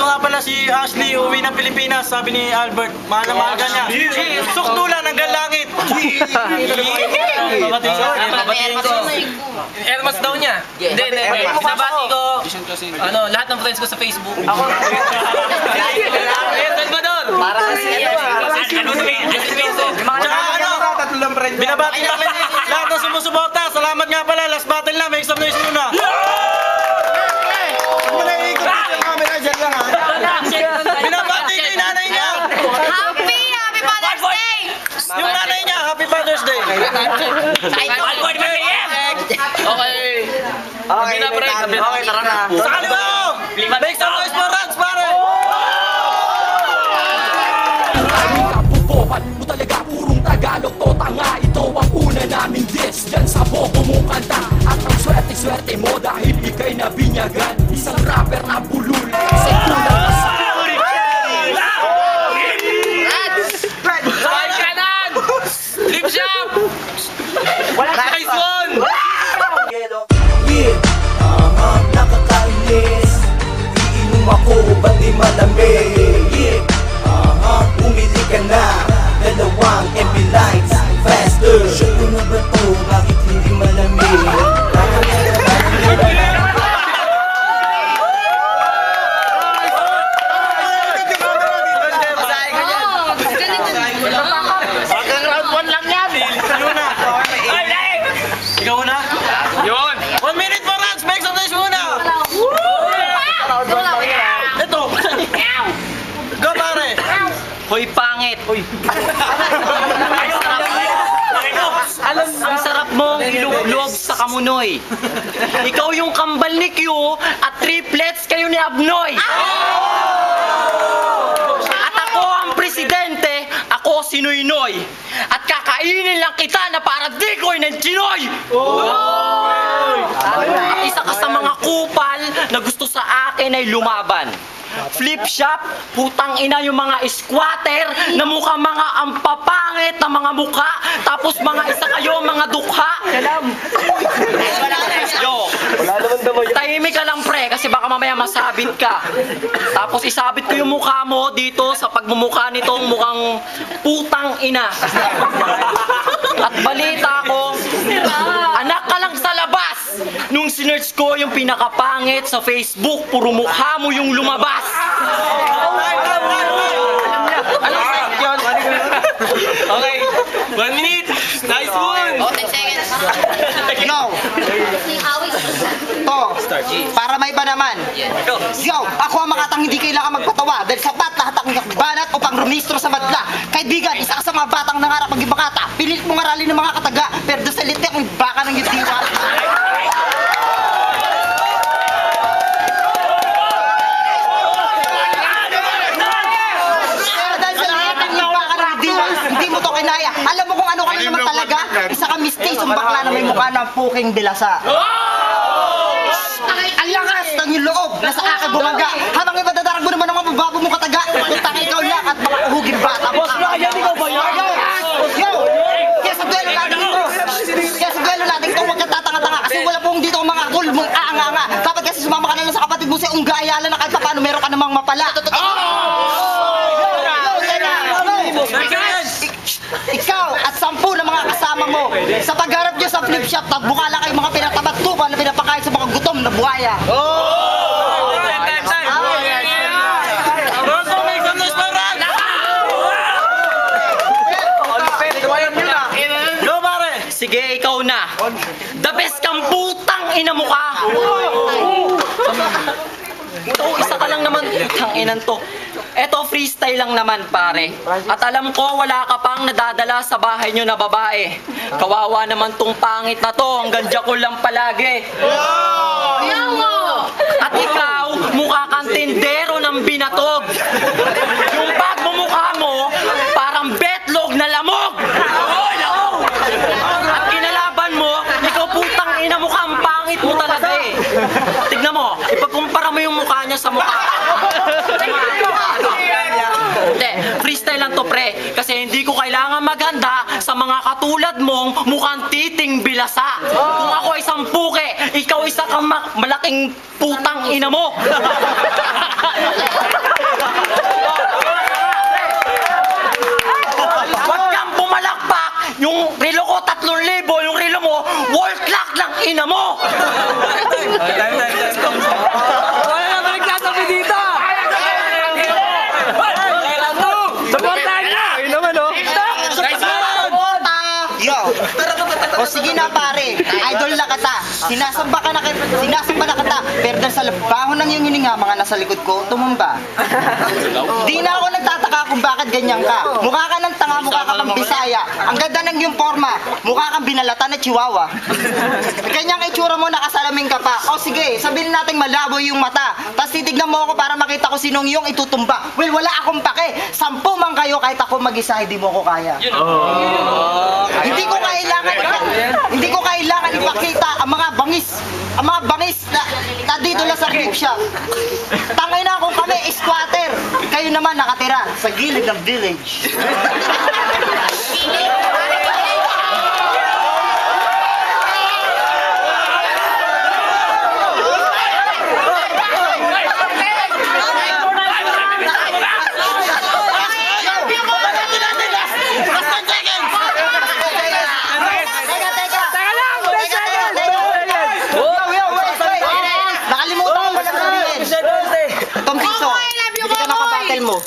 nga pala si Ashley, uwi ng Pilipinas, sabi ni Albert. Mahal na mahal ka niya. Sukdulan hanggang langit. Babatiin ko. Elmas daw niya. Hindi. Binabati ko, lahat ng friends ko sa Facebook. Salvador! Para kasi Binabati namin lahat ng sumusuporta. Salamat nga pala. Last battle na. Make some noise muna. Binabati ko yung nanay niya. Happy Father's Day! Yung nanay niya, Happy Father's Day. Okay, tara na. Sa kaliwa! Make some noise for Rans, pare! Kapupokan mo talaga purong Tagalog to tanga. Ito ang una naming diss dyan sa Boko mong kanta. At ang swerte-swerte mo dahil ikay nabinyagan. Isang rapper na bulul sa kulang sa kanan! Flip shop! Nice one! nakakainis. Iinom ako, ba't di malamig? Umili ka na, dalawang MP lights, faster. Shot ko na ba to, bakit hindi malamig? Hanggang round 1 lang yan. Ikaw na. Yun! 1 minute for Rans. Make some noise muna. Ito. Go, pare. Hoy, pangit! Ang sarap mong iloob sa kamunoy. Ikaw yung kambal ni Q at triplets kayo ni Abnoy. At ako ang presidente, ako si Noynoy. At kakainin lang kita na para dikoy ng Chinoy. At isa ka sa mga kupal na gusto sa akin ay lumaban. Flip shop, putang ina yung mga squatter na mukha mga ampapangit na mga mukha, tapos mga isa kayo mga dukha. Yo, tahimik ka lang pre kasi baka mamaya masabit ka. Tapos isabit ko yung mukha mo dito sa pagmumukha nitong mukhang putang ina. At balita ko, anak ka lang sa labas. Nung sinerch ko yung pinakapangit sa Facebook, puro mukha mo yung lumabas. Okay, 1 minute. Nice one. 10 seconds. No. To, para may iba naman. Yo, ako ang makatang hindi kailangan magpatawa dahil sapat lahat ang banat o pangrumistro sa madla. Kaibigan, isa ka sa mga batang nangarap mag-ibakata. Pilit mong aralin ng mga kataga, pero doon sa litik ang baka ng yutiwa. Hindi mo to kinaya. Alam mo kung ano ka naman talaga? Isa ka mistisong bakla na may mukha ng puking dilasa. Ang lakas ng iyong loob na sa akin bumaga. Habang ibadadarag mo naman ang mga babago mong kataga. Puntang ikaw lang at mga uhuging bata. Boss Ryan, ikaw ba yan? Yo! Kaya sa duelo natin ito. Kaya sa duelo natin ito, huwag kang tatanga-tanga. Kasi wala pong dito ang mga kulmong aanga-anga. Dapat kasi sumama ka na lang sa kapatid mo sa unggayalan na kahit pa paano meron ka namang mapala. Ikaw at 10 na mga kasama mo sa pagharap nyo sa flip shop, tagbukala kayong mga pinatabat tupa na pinapakain sa mga gutom na buhaya. Go, pare. Sige, ikaw na. The best kang putang ina mo ka. Isa ka lang naman. Putang inan to. Eto, freestyle lang naman, pare. At alam ko, wala ka pang nadadala sa bahay nyo na babae. Kawawa naman tong pangit na to. Hanggang ko lang palagi. At ikaw, mukha kang tindero ng binatog. Yung pagmumukha mo, parang betlog na lamog. At kinalaban mo, ikaw putang ina mukha, ang pangit mo talaga eh. Tignan mo, ipagkumpara mo yung mukha niya sa mukha. Hindi, freestyle lang to pre. Kasi hindi ko kailangan maganda sa mga katulad mong mukhang titing bilasa. Kung ako ay sampuke, ikaw isa kang malaking putang ina mo. Wag kang pumalakpak. Yung relo ko 3,000, yung relo mo wall clock ng ina mo. Wala na balik sasabi dito! Supportahan niya! Ayun naman, oh! Yo! O sige na pare, idol na kita. Sinasamba na kita. Pero dahil sa labaho ng iyong hininga, mga nasa likod ko, tumumba. Di na ako nagtataka kung bakit ganyan ka. Mukha ka ng tanga, mukha ka pang Bisaya. Ang ganda ng iyong forma, mukha kang binalata na Chihuahua. Ganyang itsura mo, nakasalamin ka pa. O sige, sabihin natin malabo yung mata. Tapos titignan mo ako para makita ko sinong iyong itutumba. Well, wala akong pake. 10 man kayo, kahit ako mag-isa, hindi mo ko kaya. Hindi ko kailangan ipakita ang mga bangis na dito lang sa grip shop. Tangay na kung kami squatter, kayo naman nakatira sa gilid ng village.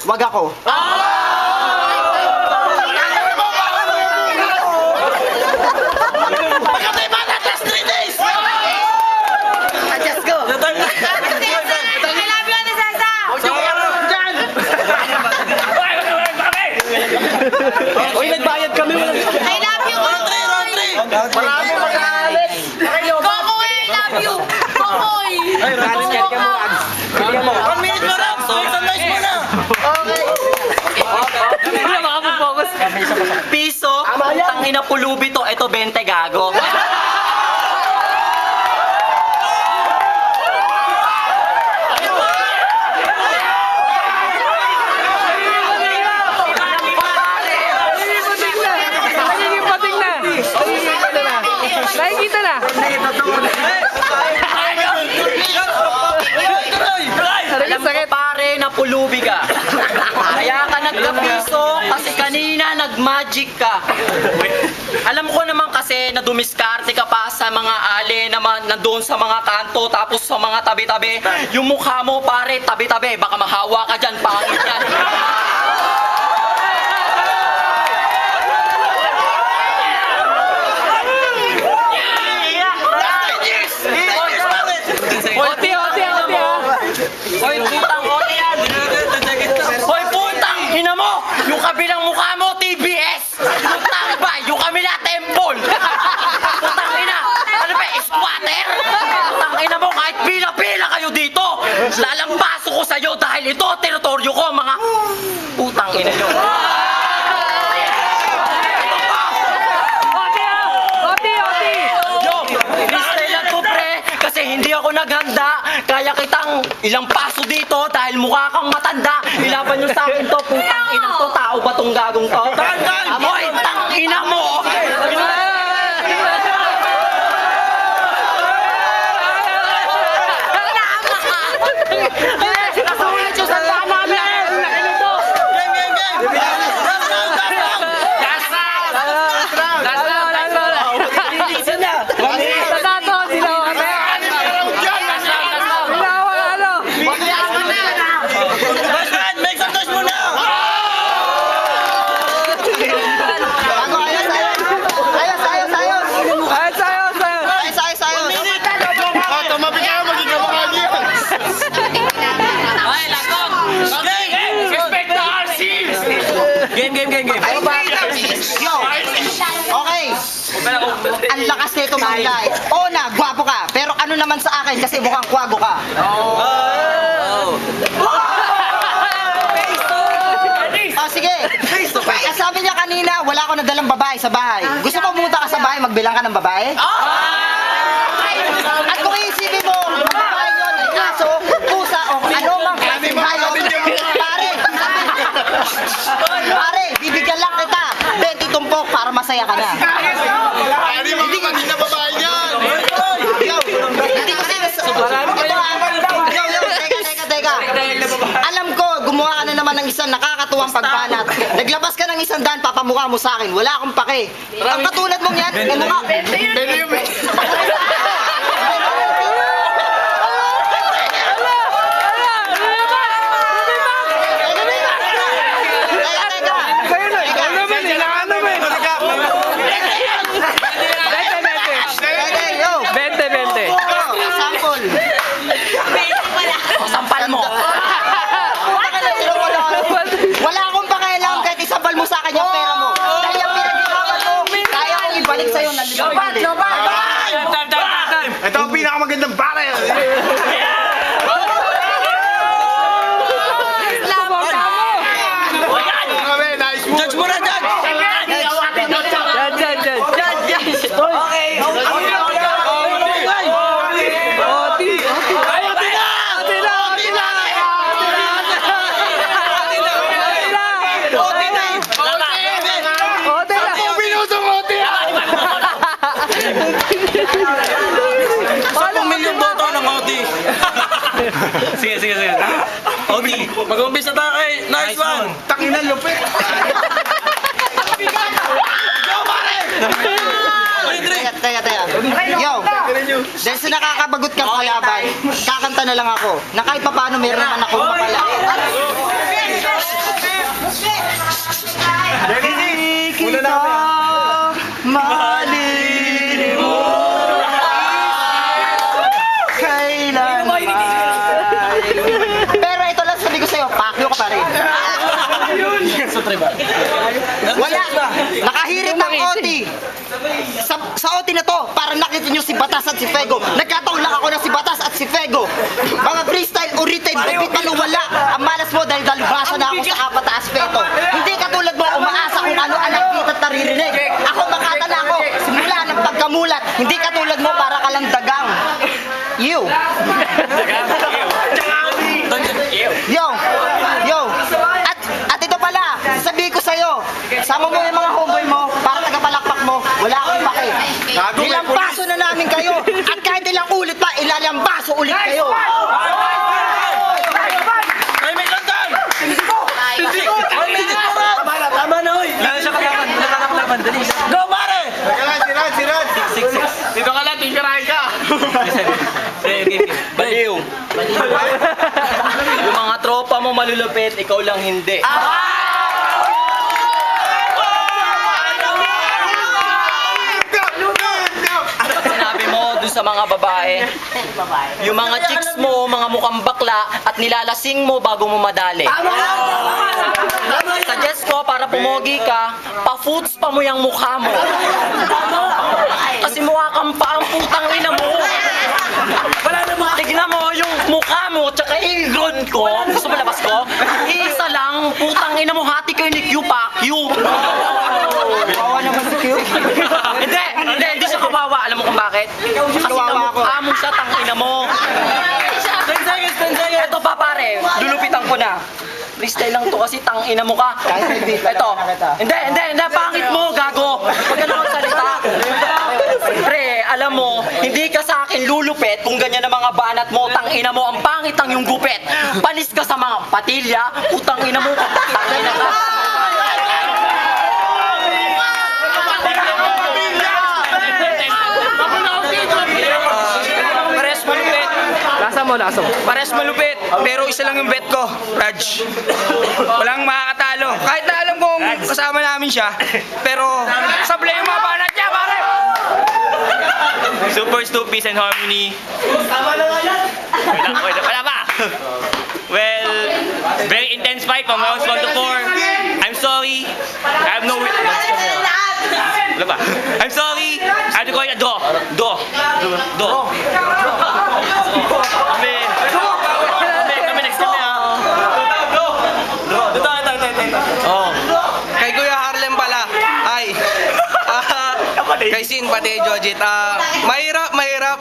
Wag ako. Pagkatay ba natin 3 days? Adjust ko. I love you, Ate Sasa! Uy, nagbayad kami! I love you, Kokoy! Kokoy, I love you! Kokoy! One minute mo lang! Make some noise muna! Hindi na makapag-focus. Piso, tangina pulubi to, eto 20 gago. Nagiging pating na! Nakikita na! Alam ko pare na pulubi ka. Kaya ka nagkapiso kasi kanina nagmagic ka. Alam ko naman kasi na dumiskarte ka pa sa mga ali naman nandoon sa mga kanto tapos sa mga tabi-tabi. Yung mukha mo pare tabi-tabi baka mahawa ka dyan, pangit yan. Oti, oti, oti, ha? Hoy, putang oti yan! Hoy, putang ina mo! Yung kabilang mukha mo, TBS! Yung tambay, yung kabila, temple! Putang ina! Ano ba, squatter? Putang ina mo, kahit pila-pila kayo dito! Lalampaso ko sa'yo dahil ito, teritoryo ko, mga putang ina nyo! Oti, ha? Oti, oti! Yo, freestyle lang to pre, kasi hindi ako naghanda. Kaya kitang ilang paso dito dahil mukha kang matanda. Ilaban nyo sa akin to, putang inang to, tao ba tong gagong to? Amoy, tang ina mo! Nasulit yung sanda namin! Laki nito! Make some noise muna! Yo! Okay! Ang lakas nito mga guys. Oo na, gwapo ka. Pero ano naman sa akin kasi mukhang kwago ka. Oh, sige. Sabi niya kanina, wala ako nadalang babae sa bahay. Gusto mo pumunta ka sa bahay, magbilang ka ng babae? At kung iisipin mo, babae yun, ay aso, pusa, o ano mang klaseng hayop. Pare, masaya ka na. Hindi ko na babae yan. Hindi ko teka. Alam ko, gumawa ka na naman ng isang nakakatuwang pagbanat. Naglabas ka ng 100, papamukha mo sa akin. Wala akong pake. Ang katulad mong yan, may mukha. Sample. Sampal mo. Wala akong pakialam kahit isampal mo sa akin yung pera mo. Dahil yung pinag-iwanan mo, kaya kong ibalik sa'yo ng libre. Ito ang pinakamagandang pare. Judge mo na, Judge! Sige. Odi, mag-umpisa tayo kay Nice One. Tangina lupit. Teka. Yo, dahil sa nakakabagot kang kalaban, kakanta na lang ako. Na kahit pa paano meron naman akong mapala. Kita mahalin mo kailanman. Pero ito lang sabi ko sa'yo, pakyo ka pa rin. Wala, nakahirit ng OT. Sa OT na to, para nakita nyo si Batas at si Fego. Nagkataon lang ako na si Batas at si Fego. Mga freestyle uritin, pagpitalo wala. Ang malas mo dahil dalibasa na ako sa apat na aspeto. Hindi katulad mo umaasa kung ano ang nakita at naririnig. Ako makata na ako, simula ng pagkamulat. Hindi katulad mo para ka lang dagang. You. Yo. At ito pala, sasabihin ko sa'yo, sama mo yung mga homeboy mo, para tagapalakpak mo, wala akong pake. Nilambaso na namin kayo, at kahit ilang ulit pa, ilalambaso ulit kayo. Ay, may lantan! Ay, may dito! Tama na, hoy! Lalo siya kalaban, dali. Go, pare! Si Rad! Dito ka lang, tingkarahin ka! Baliw. Yung mga tropa mo malulupit, ikaw lang hindi. Sinabi mo dun sa mga babae, yung mga chicks mo, mga mukhang bakla, at nilalasing mo bago mo madali. Suggest ko para pumogi ka, pa-foods pa mo yung mukha mo. Kasi mukha kang pa ang putang ina mo. Wala naman. Tignan mo yung mukha mo, tsaka ilgon ko. Gusto mo labas ko? Isa lang, putang ina mo, hati kayo ni Q pa. Q. Kawawa naman si Q. Hindi siya kawawa. Alam mo kung bakit? Kasi kamukha mo siya, tang ina mo. 10 seconds. Ito pa pare, lulupitan ko na. Freestyle lang to kasi tang ina mo ka. Ito. Hindi, pangit mo, gago. Huwag ka na magsalita. Pre, alam mo, hindi ka sa akin lulupit kung ganyan ang mga banat mo, tang ina mo, ang pangit ang yung gupit. Panis ka sa mga patilya, utang ina mo, tang ina ka. Pares malupit. Lasa mo. Pares malupit, pero isa lang yung bet ko, Raj. Walang makakatalo. Kahit na alam kong kasama namin siya, pero sablay yung mga banat niya, pare! Super Stu, peace and harmony. Wala pa! Well, very intense fight from rounds 1 to 4. I'm sorry. I have no... Wala pa. I'm sorry. I have to call it a draw. Kami next kami ha. Oh. Kay Kuya Harlem pala. Ay. Kay Sin pati Jojit. Mahirap.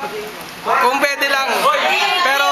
Kung pwede lang. Pero